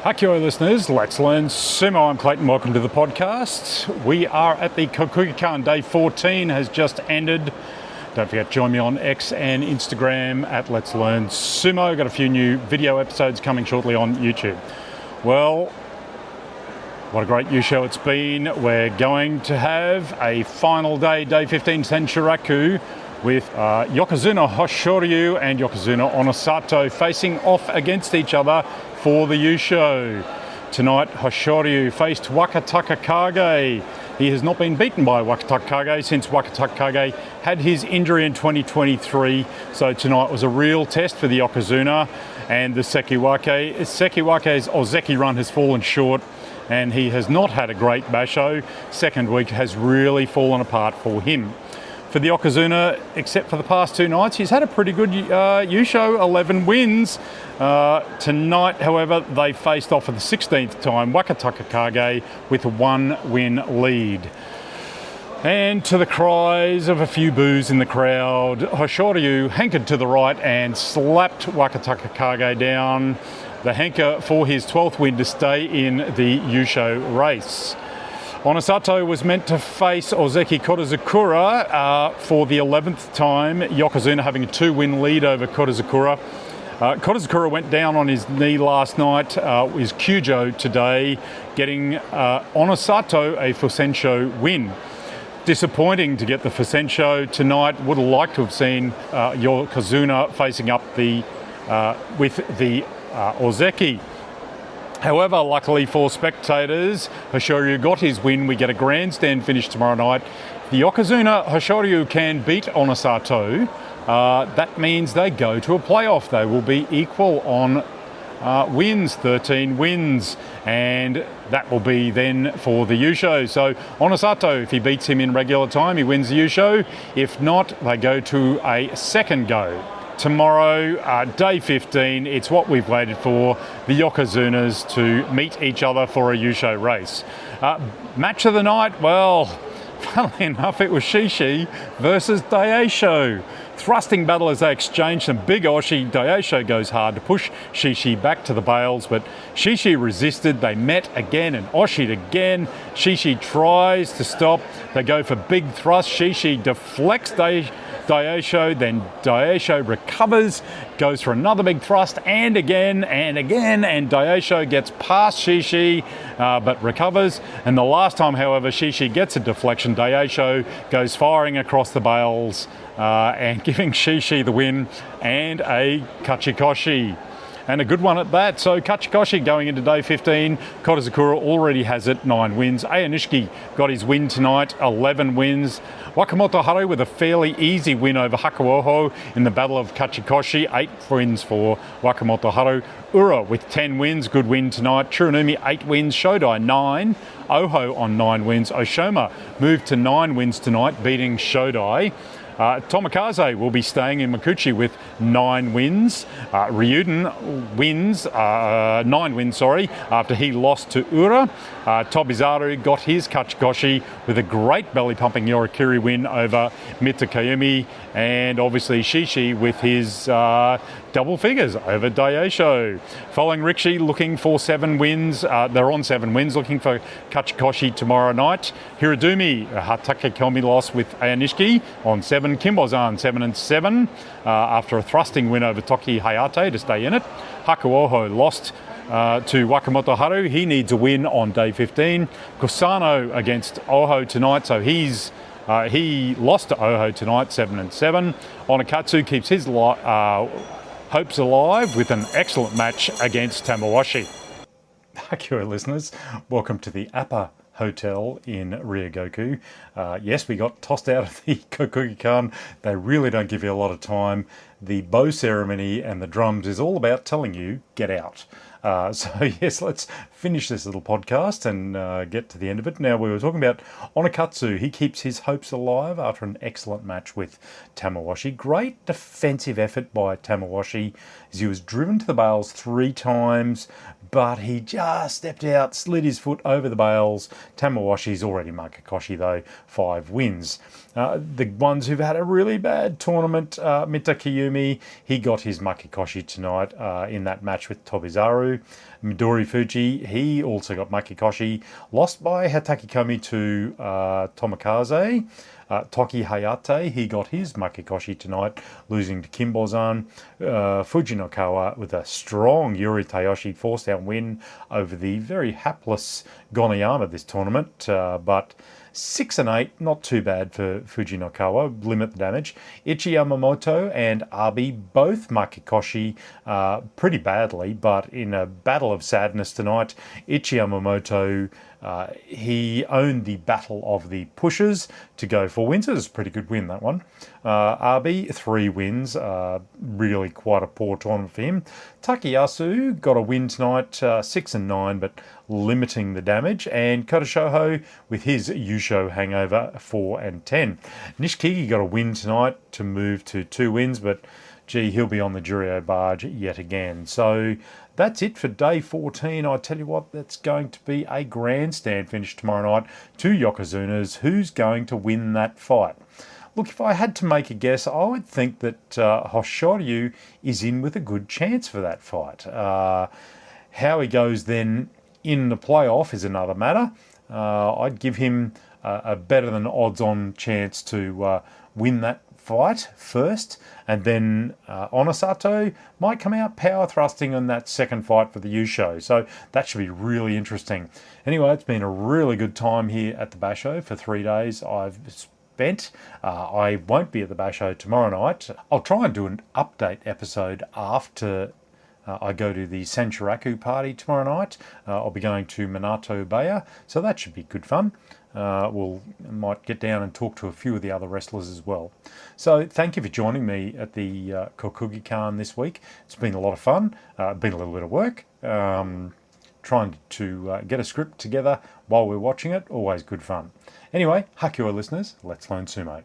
Aki listeners, let's learn sumo. I'm Clayton, welcome to the podcast. We are at the Kokugikan. Day 14 has just ended. Don't forget to join me on X and Instagram at Let's Learn Sumo. Got a few new video episodes coming shortly on YouTube. Well, what a great Yusho it's been. We're going to have a final day, day 15 Senshiraku, with Yokozuna Hoshoryu and Yokozuna Onosato facing off against each other for the Yusho. Tonight, Hoshoryu faced Wakataka Kage. He has not been beaten by Wakataka Kage since Wakataka Kage had his injury in 2023. So tonight was a real test for the Yokozuna and the Sekiwake. Sekiwake's Ozeki run has fallen short and he has not had a great Basho. Second week has really fallen apart for him. For the Yokozuna, except for the past two nights, he's had a pretty good Yusho, 11 wins. Tonight, however, they faced off for the 16th time, Wakataka Kage with a 1-win lead. And to the cries of a few boos in the crowd, Hoshoryu hankered to the right and slapped Wakataka Kage down, the hanker for his 12th win to stay in the Yusho race. Onosato was meant to face Ozeki Kodazakura for the 11th time, Yokozuna having a 2-win lead over Kodazakura. Kodazakura went down on his knee last night, is Kyujo today, getting Onosato a Fusensho win. Disappointing to get the Fusensho tonight. Would have liked to have seen Yokozuna facing up with the Ozeki. However, luckily for spectators, Hoshoryu got his win. We get a grandstand finish tomorrow night. The Yokozuna, Hoshoryu can beat Onosato. That means they go to a playoff. They will be equal on wins, 13 wins. And that will be then for the Yusho. So Onosato, if he beats him in regular time, he wins the Yusho. If not, they go to a second go. Tomorrow, day 15, it's what we've waited for, the Yokozunas to meet each other for a Yusho race. Match of the night, well, funnily enough, it was Shishi versus Daisho. Thrusting battle as they exchange some big oshi. Daisho goes hard to push Shishi back to the bales, but Shishi resisted. They met again and oshied again. Shishi tries to stop. They go for big thrust. Shishi deflects Daisho, then Daisho recovers, goes for another big thrust, and again, and Daisho gets past Shishi, but recovers. And the last time, however, Shishi gets a deflection, Daisho goes firing across the bales and giving Shishi the win and a Kachikoshi. And a good one at that. So Kachikoshi going into day 15. Kodazakura already has it, 9 wins. Ayanishiki got his win tonight, 11 wins. Wakamoto Haru with a fairly easy win over Hakuoho in the Battle of Kachikoshi, 8 wins for Wakamoto Haru. Ura with 10 wins, good win tonight. Churunumi 8 wins, Shodai 9. Oho on 9 wins. Oshoma moved to 9 wins tonight, beating Shodai. Tomokaze will be staying in Makuchi with 9 wins. Ryuden wins, 9 wins, after he lost to Ura. Tobizaru got his Kachikoshi with a great belly-pumping Yorikiri win over Mitakayumi. And obviously Shishi with his double figures over Daisho. Following Rikshi looking for 7 wins. They're on 7 wins, looking for Kachikoshi tomorrow night. Hiradumi, Hatake Komi loss with Ayanishiki on 7. Kimbozan 7-7 after a thrusting win over Toki Hayate to stay in it. Hakuoho lost to Wakamoto Haru. He needs a win on day 15. Kusano against Oho tonight, so he lost to Oho tonight, 7-7. Onakatsu keeps his hopes alive with an excellent match against Tamawashi. Akira listeners, welcome to the Appa Hotel in Ryogoku. Yes, we got tossed out of the Kokugikan. They really don't give you a lot of time. The bow ceremony and the drums is all about telling you, get out. So yes, let's finish this little podcast and get to the end of it. Now, we were talking about Onakatsu. He keeps his hopes alive after an excellent match with Tamawashi. Great defensive effort by Tamawashi as he was driven to the bales 3 times, but he just stepped out, slid his foot over the bales. Tamawashi's already Makikoshi though, 5 wins. The ones who've had a really bad tournament, Mita Kiyumi, he got his Makikoshi tonight in that match with Tobizaru. Midori Fuji, he also got Makikoshi, lost by Hataki Komi to Tomokaze. Toki Hayate, he got his Makikoshi tonight, losing to Kimbozan. Fujinokawa with a strong Yuri Tayoshi force-down win over the very hapless Gonayama this tournament, but 6 and 8, not too bad for Fujinokawa, limit the damage. Ichi Yamamoto and Abi both Makikoshi pretty badly, but in a battle of sadness tonight, Ichi Yamamoto, he owned the battle of the pushers to go 4 wins. It was a pretty good win, that one. Abi, 3 wins, really quite a poor tournament for him. Takayasu got a win tonight, 6 and 9, but limiting the damage. And Kotoshoho with his Yusho hangover, 4 and 10. Nishikigi got a win tonight to move to 2 wins, but gee, he'll be on the Juryo barge yet again. So that's it for day 14. I tell you what, that's going to be a grandstand finish tomorrow night. 2 Yokozunas. Who's going to win that fight? Look, if I had to make a guess, I would think that Hoshoryu is in with a good chance for that fight. How he goes then in the playoff is another matter. I'd give him a better than odds-on chance to win that fight first, and then Onosato might come out power thrusting in that second fight for the Yusho. So that should be really interesting. Anyway, it's been a really good time here at the Basho for 3 days I've spent. I won't be at the Basho tomorrow night. I'll try and do an update episode after I go to the Sanchiraku party tomorrow night. I'll be going to Minato Baya, so that should be good fun. Might get down and talk to a few of the other wrestlers as well. So thank you for joining me at the Kokugikan this week. It's been a lot of fun. Been a little bit of work. Trying to get a script together while we're watching it. Always good fun. Anyway, Hakuo listeners, let's learn sumo.